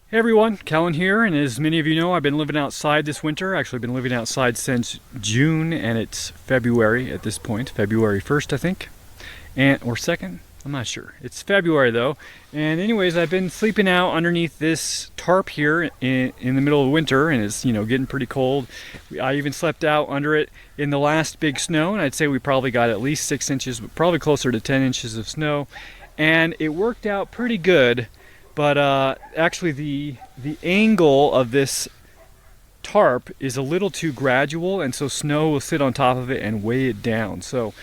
Hey everyone, Cahlen here, and as many of you know, I've been living outside this winter. Actually, I've been living outside since June, and it's February at this point. February 1st, I think, or 2nd. I'm not sure. It's February though. And anyways, I've been sleeping out underneath this tarp here in the middle of winter, and it's getting pretty cold. I even slept out under it in the last big snow, and I'd say we probably got at least 6 inches, but probably closer to 10 inches of snow, and it worked out pretty good. But actually the angle of this tarp is a little too gradual, and so snow will sit on top of it and weigh it down. So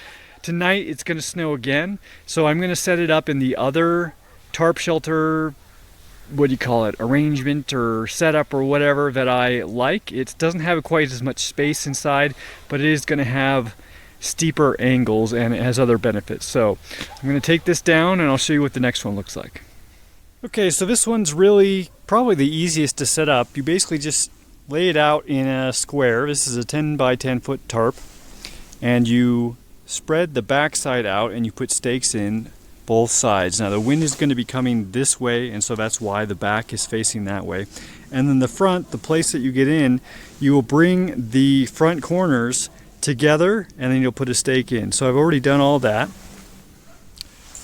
tonight it's going to snow again, so I'm going to set it up in the other tarp shelter, what do you call it, arrangement or setup or whatever that I like. It doesn't have quite as much space inside, but it is going to have steeper angles and it has other benefits. So I'm going to take this down and I'll show you what the next one looks like. Okay, so this one's really probably the easiest to set up. You basically just lay it out in a square. This is a 10 by 10 foot tarp, and you spread the back side out and you put stakes in both sides. Now the wind is going to be coming this way, and so that's why the back is facing that way. And then the front, the place that you get in, you will bring the front corners together and then you'll put a stake in. So I've already done all that.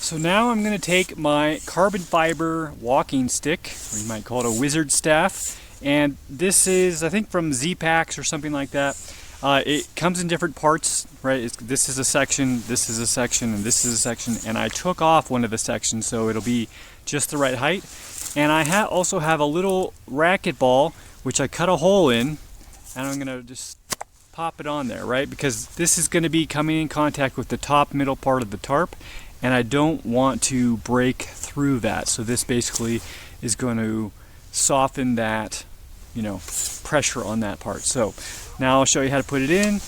So now I'm going to take my carbon fiber walking stick, or you might call it a wizard staff, and this is, I think, from Z-Packs or something like that. It comes in different parts, right? This is a section, this is a section, and this is a section, and I took off one of the sections so it'll be just the right height. And I also have a little racket ball, which I cut a hole in, and I'm going to just pop it on there, right? Because this is going to be coming in contact with the top middle part of the tarp, and I don't want to break through that. So this basically is going to soften that, pressure on that part. So now I'll show you how to put it in.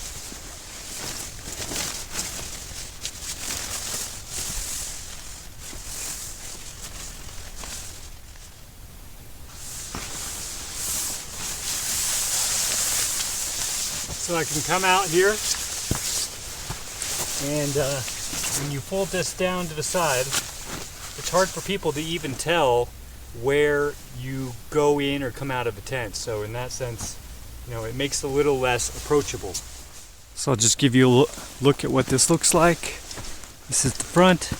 So I can come out here and when you fold this down to the side, it's hard for people to even tell where you go in or come out of the tent. So in that sense, it makes it a little less approachable. So I'll just give you a look at what this looks like. This is the front,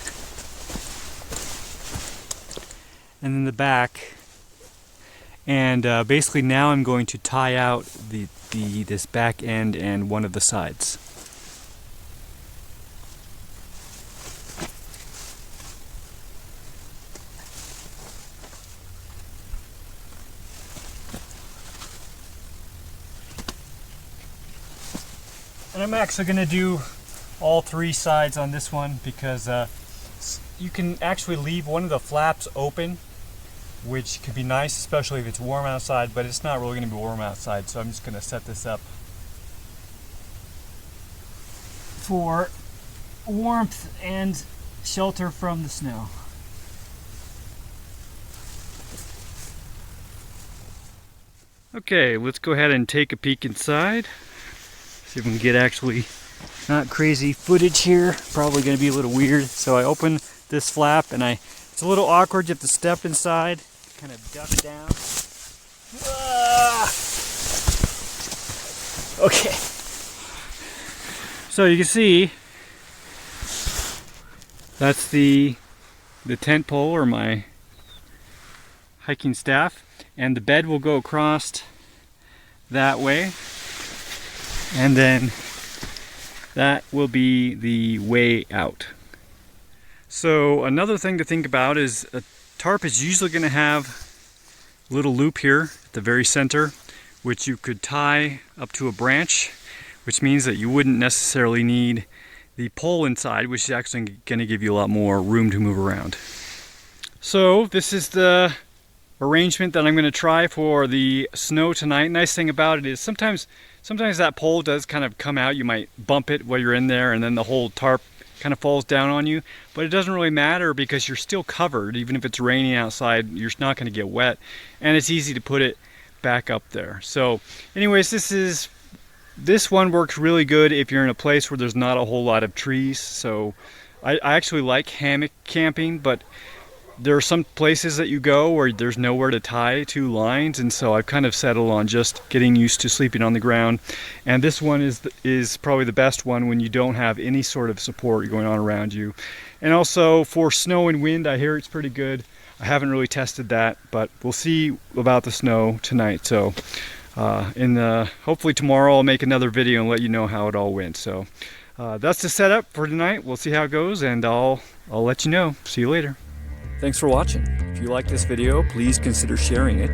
and then the back. And basically now I'm going to tie out this back end and one of the sides. And I'm actually going to do all three sides on this one because you can actually leave one of the flaps open, which could be nice, especially if it's warm outside, but it's not really going to be warm outside, so I'm just going to set this up for warmth and shelter from the snow. Okay, let's go ahead and take a peek inside. See if we can get actually not crazy footage here. Probably going to be a little weird. So I open this flap and it's a little awkward. You have to step inside, kind of duck down. Okay. So you can see that's the tent pole or my hiking staff, and the bed will go across that way. And then that will be the way out. So another thing to think about is a tarp is usually going to have a little loop here at the very center, which you could tie up to a branch, which means that you wouldn't necessarily need the pole inside, which is actually going to give you a lot more room to move around. So this is the arrangement that I'm going to try for the snow tonight. Nice thing about it is sometimes that pole does kind of come out. You might bump it while you're in there and then the whole tarp kind of falls down on you, but it doesn't really matter because you're still covered. Even if it's raining outside, you're not going to get wet, and it's easy to put it back up there. So anyways, this one works really good if you're in a place where there's not a whole lot of trees. So I actually like hammock camping, but there are some places that you go where there's nowhere to tie two lines, and so I've kind of settled on just getting used to sleeping on the ground. And this one is probably the best one when you don't have any sort of support going on around you. And also for snow and wind, I hear it's pretty good. I haven't really tested that, but we'll see about the snow tonight. So hopefully tomorrow I'll make another video and let you know how it all went. So that's the setup for tonight. We'll see how it goes, and I'll let you know. See you later. Thanks for watching. If you like this video, please consider sharing it.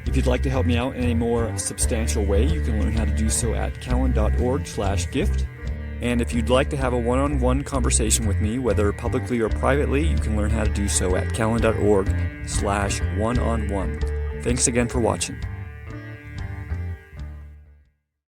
If you'd like to help me out in a more substantial way, you can learn how to do so at cahlen.org/gift. And if you'd like to have a one-on-one conversation with me, whether publicly or privately, you can learn how to do so at cahlen.org/one-on-one. Thanks again for watching.